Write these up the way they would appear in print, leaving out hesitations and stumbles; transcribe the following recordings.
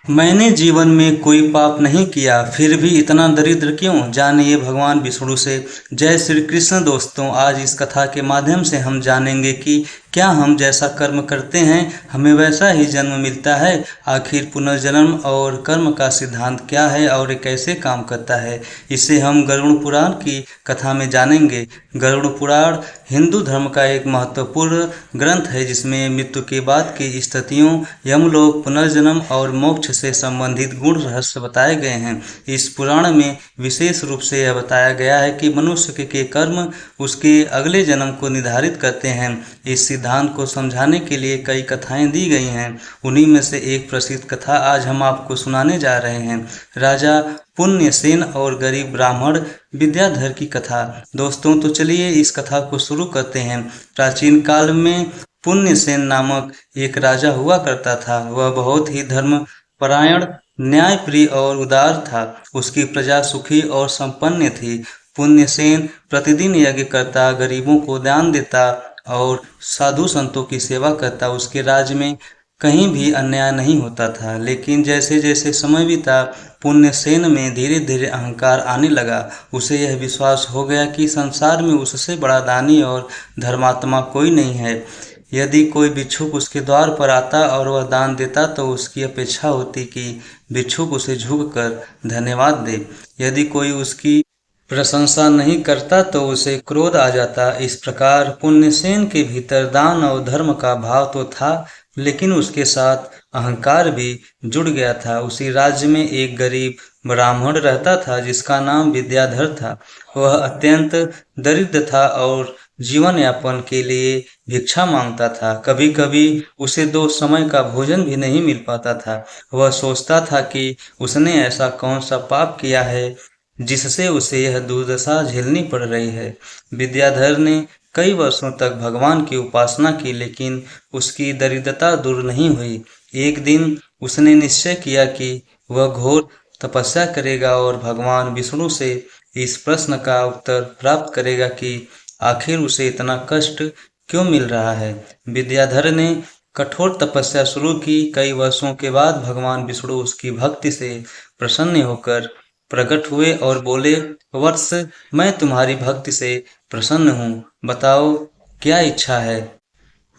मैंने जीवन में कोई पाप नहीं किया, फिर भी इतना दरिद्र क्यों? जानिए भगवान विष्णु से। जय श्री कृष्ण। दोस्तों, आज इस कथा के माध्यम से हम जानेंगे कि क्या हम जैसा कर्म करते हैं हमें वैसा ही जन्म मिलता है। आखिर पुनर्जन्म और कर्म का सिद्धांत क्या है और ये कैसे काम करता है, इसे हम गरुड़ पुराण की कथा में जानेंगे। गरुड़ पुराण हिंदू धर्म का एक महत्वपूर्ण ग्रंथ है जिसमें मृत्यु के बाद की स्थितियों, यमलोक, पुनर्जन्म और मोक्ष से संबंधित गुण रहस्य बताए गए हैं। इस पुराण में विशेष रूप से यह बताया गया है कि मनुष्य के कर्म उसके अगले जन्म को निर्धारित करते हैं। इस सिद्धांत को समझाने के लिए कई कथाएं दी गई हैं। उन्हीं में से एक प्रसिद्ध कथा आज हम आपको सुनाने जा रहे हैं। राजा पुण्यसेन और गरीब ब्राह्मण विद्याधर की कथा। दोस्तों, तो चलिए इस कथा को शुरू करते हैं। प्राचीन काल में पुण्यसेन नामक एक राजा हुआ करता था। वह बहुत ही धर्मपरायण, न्यायप्रिय और उदार था। उसकी प्रजा सुखी और संपन्न थी। पुण्यसेन प्रतिदिन यज्ञ करता, गरीबों को दान देता और साधु संतों की सेवा करता। उसके राज्य में कहीं भी अन्याय नहीं होता था। लेकिन जैसे जैसे समय बीता, पुण्यसेन में धीरे धीरे अहंकार आने लगा। उसे यह विश्वास हो गया कि संसार में उससे बड़ा दानी और धर्मात्मा कोई नहीं है। यदि कोई भिक्षुक उसके द्वार पर आता और वह दान देता तो उसकी अपेक्षा होती कि भिक्षुक उसे झुककर धन्यवाद दे। यदि कोई उसकी प्रशंसा नहीं करता तो उसे क्रोध आ जाता। इस प्रकार पुण्यसेन के भीतर दान और धर्म का भाव तो था, लेकिन उसके साथ अहंकार भी जुड़ गया था। उसी राज्य में एक गरीब ब्राह्मण रहता था जिसका नाम विद्याधर था। वह अत्यंत दरिद्र था और जीवन यापन के लिए भिक्षा मांगता था। कभी कभी उसे 2 समय का भोजन भी नहीं मिल पाता था। वह सोचता था कि उसने ऐसा कौन सा पाप किया है जिससे उसे यह दुर्दशा झेलनी पड़ रही है। विद्याधर ने कई वर्षों तक भगवान की उपासना की, लेकिन उसकी दरिद्रता दूर नहीं हुई। एक दिन उसने निश्चय किया कि वह घोर तपस्या करेगा और भगवान विष्णु से इस प्रश्न का उत्तर प्राप्त करेगा कि आखिर उसे इतना कष्ट क्यों मिल रहा है। विद्याधर ने कठोर तपस्या शुरू की। कई वर्षों के बाद भगवान विष्णु उसकी भक्ति से प्रसन्न होकर प्रकट हुए और बोले, वत्स, मैं तुम्हारी भक्ति से प्रसन्न हूँ, बताओ क्या इच्छा है।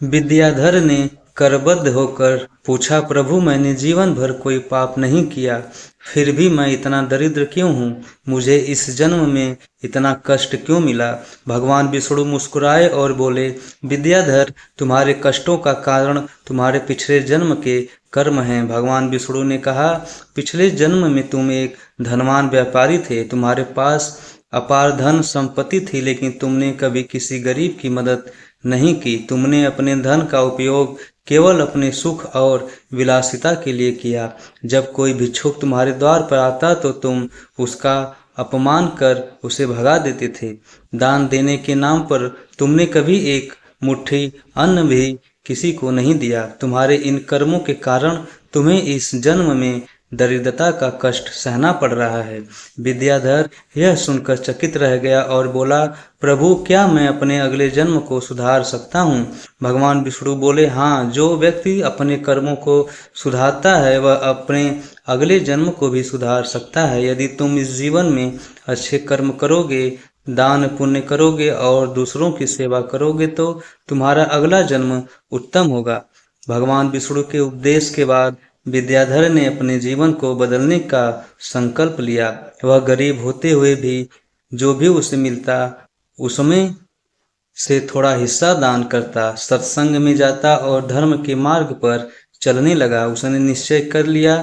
विद्याधर ने करबद्ध होकर पूछा, प्रभु, मैंने जीवन भर कोई पाप नहीं किया, फिर भी मैं इतना दरिद्र क्यों हूँ? मुझे इस जन्म में इतना कष्ट क्यों मिला? भगवान विष्णु मुस्कुराए और बोले, विद्याधर, तुम्हारे कष्टों का कारण तुम्हारे पिछले जन्म के कर्म हैं। भगवान विष्णु ने कहा, पिछले जन्म में तुम एक धनवान व्यापारी थे। तुम्हारे पास अपार धन संपत्ति थी, लेकिन तुमने कभी किसी गरीब की मदद नहीं की। तुमने अपने धन का उपयोग केवल अपने सुख और विलासिता के लिए किया। जब कोई भिक्षुक तुम्हारे द्वार पर आता तो तुम उसका अपमान कर उसे भगा देते थे। दान देने के नाम पर तुमने कभी एक मुट्ठी अन्न भी किसी को नहीं दिया। तुम्हारे इन कर्मों के कारण तुम्हें इस जन्म में दरिद्रता का कष्ट सहना पड़ रहा है। विद्याधर यह सुनकर चकित रह गया और बोला, प्रभु, क्या मैं अपने अगले जन्म को सुधार सकता हूँ? भगवान विष्णु बोले, हाँ, जो व्यक्ति अपने कर्मों को सुधारता है वह अपने अगले जन्म को भी सुधार सकता है। यदि तुम इस जीवन में अच्छे कर्म करोगे, दान पुण्य करोगे और दूसरों की सेवा करोगे तो तुम्हारा अगला जन्म उत्तम होगा। भगवान विष्णु के उपदेश के बाद विद्याधर ने अपने जीवन को बदलने का संकल्प लिया। वह गरीब होते हुए भी जो भी उसे मिलता उसमें से थोड़ा हिस्सा दान करता, सत्संग में जाता और धर्म के मार्ग पर चलने लगा। उसने निश्चय कर लिया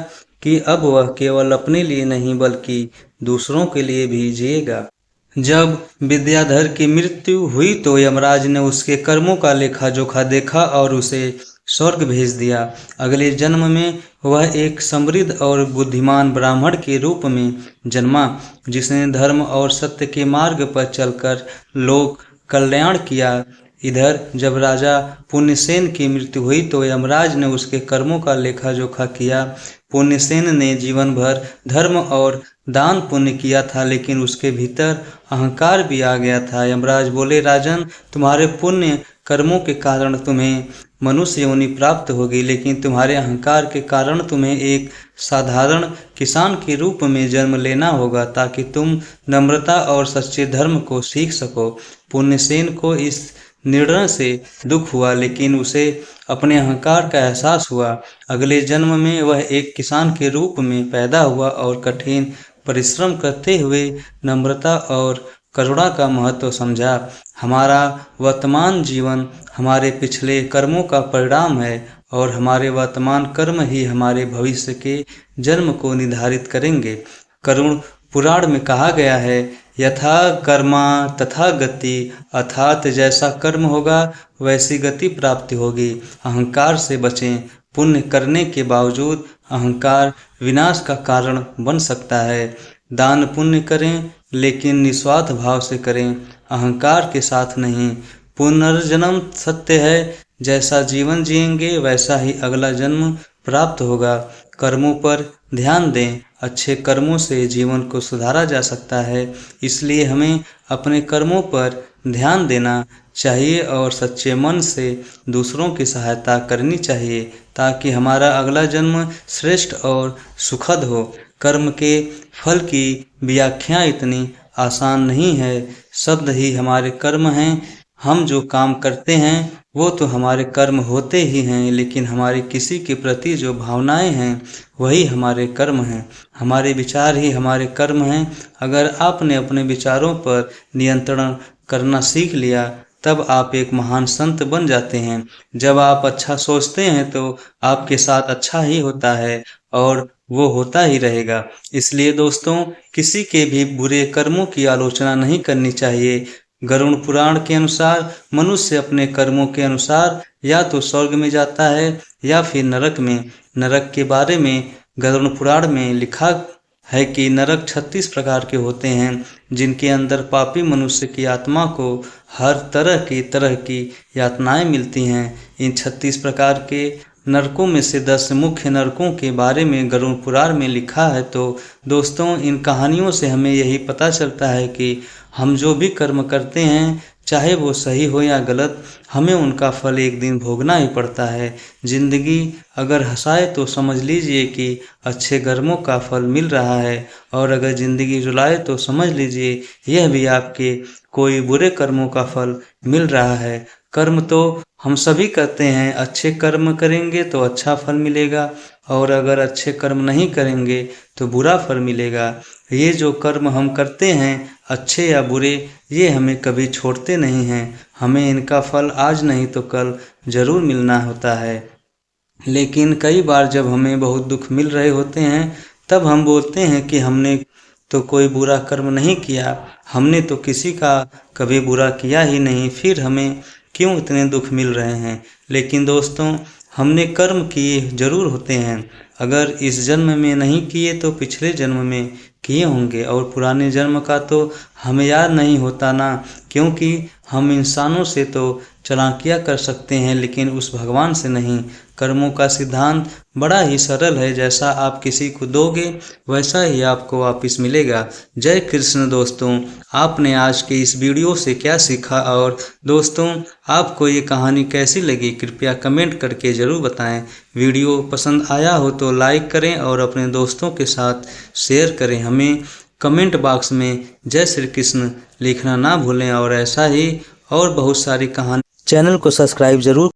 कि अब वह केवल अपने लिए नहीं बल्कि दूसरों के लिए भी जिएगा। जब विद्याधर की मृत्यु हुई तो यमराज ने उसके कर्मों का लेखा जोखा देखा और उसे स्वर्ग भेज दिया। अगले जन्म में वह एक समृद्ध और बुद्धिमान ब्राह्मण के रूप में जन्मा, जिसने धर्म और सत्य के मार्ग पर चलकर लोक कल्याण किया। इधर जब राजा पुण्यसेन की मृत्यु हुई तो यमराज ने उसके कर्मों का लेखा जोखा किया। पुण्यसेन ने जीवन भर धर्म और दान पुण्य किया था, लेकिन उसके भीतर अहंकार भी आ गया था। यमराज बोले, राजन, तुम्हारे पुण्य कर्मों के कारण तुम्हें मनुष्य योनि प्राप्त होगी, लेकिन तुम्हारे अहंकार के कारण तुम्हें एक साधारण किसान के रूप में जन्म लेना होगा ताकि तुम नम्रता और सच्चे धर्म को सीख सको। पुण्यसेन को इस निर्णय से दुख हुआ, लेकिन उसे अपने अहंकार का एहसास हुआ। अगले जन्म में वह एक किसान के रूप में पैदा हुआ और कठिन परिश्रम करते हुए नम्रता और करुणा का महत्व समझा। हमारा वर्तमान जीवन हमारे पिछले कर्मों का परिणाम है और हमारे वर्तमान कर्म ही हमारे भविष्य के जन्म को निर्धारित करेंगे। करुण पुराण में कहा गया है, यथा कर्मा तथा गति, अर्थात जैसा कर्म होगा वैसी गति प्राप्ति होगी। अहंकार से बचें। पुण्य करने के बावजूद अहंकार विनाश का कारण बन सकता है। दान पुण्य करें, लेकिन निस्वार्थ भाव से करें, अहंकार के साथ नहीं। पुनर्जन्म सत्य है, जैसा जीवन जिएंगे वैसा ही अगला जन्म प्राप्त होगा। कर्मों पर ध्यान दें। अच्छे कर्मों से जीवन को सुधारा जा सकता है, इसलिए हमें अपने कर्मों पर ध्यान देना चाहिए और सच्चे मन से दूसरों की सहायता करनी चाहिए ताकि हमारा अगला जन्म श्रेष्ठ और सुखद हो। कर्म के फल की व्याख्या इतनी आसान नहीं है। शब्द ही हमारे कर्म हैं। हम जो काम करते हैं वो तो हमारे कर्म होते ही हैं, लेकिन हमारी किसी के प्रति जो भावनाएं हैं वही हमारे कर्म हैं। हमारे विचार ही हमारे कर्म हैं। अगर आपने अपने विचारों पर नियंत्रण करना सीख लिया तब आप एक महान संत बन जाते हैं। जब आप अच्छा सोचते हैं तो आपके साथ अच्छा ही होता है और वो होता ही रहेगा। इसलिए दोस्तों, किसी के भी बुरे कर्मों की आलोचना नहीं करनी चाहिए। गरुड़ पुराण के अनुसार मनुष्य अपने कर्मों के अनुसार या तो स्वर्ग में जाता है या फिर नरक में। नरक के बारे में गरुड़ पुराण में लिखा है कि नरक 36 प्रकार के होते हैं, जिनके अंदर पापी मनुष्य की आत्मा को हर तरह की यातनाएं मिलती हैं। इन 36 प्रकार के नरकों में से 10 मुख्य नरकों के बारे में गरुड़ पुराण में लिखा है। तो दोस्तों, इन कहानियों से हमें यही पता चलता है कि हम जो भी कर्म करते हैं, चाहे वो सही हो या गलत, हमें उनका फल एक दिन भोगना ही पड़ता है। जिंदगी अगर हंसाए तो समझ लीजिए कि अच्छे कर्मों का फल मिल रहा है, और अगर जिंदगी रुलाए तो समझ लीजिए यह भी आपके कोई बुरे कर्मों का फल मिल रहा है। कर्म तो हम सभी करते हैं। अच्छे कर्म करेंगे तो अच्छा फल मिलेगा, और अगर अच्छे कर्म नहीं करेंगे तो बुरा फल मिलेगा। ये जो कर्म हम करते हैं, अच्छे या बुरे, ये हमें कभी छोड़ते नहीं हैं। हमें इनका फल आज नहीं तो कल जरूर मिलना होता है। लेकिन कई बार जब हमें बहुत दुख मिल रहे होते हैं तब हम बोलते हैं कि हमने तो कोई बुरा कर्म नहीं किया, हमने तो किसी का कभी बुरा किया ही नहीं, फिर हमें क्यों इतने दुख मिल रहे हैं। लेकिन दोस्तों, हमने कर्म किए जरूर होते हैं। अगर इस जन्म में नहीं किए तो पिछले जन्म में किए होंगे, और पुराने जन्म का तो हमें याद नहीं होता ना, क्योंकि हम इंसानों से तो चालाकियाँ कर सकते हैं लेकिन उस भगवान से नहीं। कर्मों का सिद्धांत बड़ा ही सरल है, जैसा आप किसी को दोगे वैसा ही आपको वापस मिलेगा। जय कृष्ण। दोस्तों, आपने आज के इस वीडियो से क्या सीखा, और दोस्तों आपको ये कहानी कैसी लगी कृपया कमेंट करके ज़रूर बताएं। वीडियो पसंद आया हो तो लाइक करें और अपने दोस्तों के साथ शेयर करें। हमें कमेंट बॉक्स में जय श्री कृष्ण लिखना ना भूलें, और ऐसा ही और बहुत सारी कहानी। चैनल को सब्सक्राइब जरूर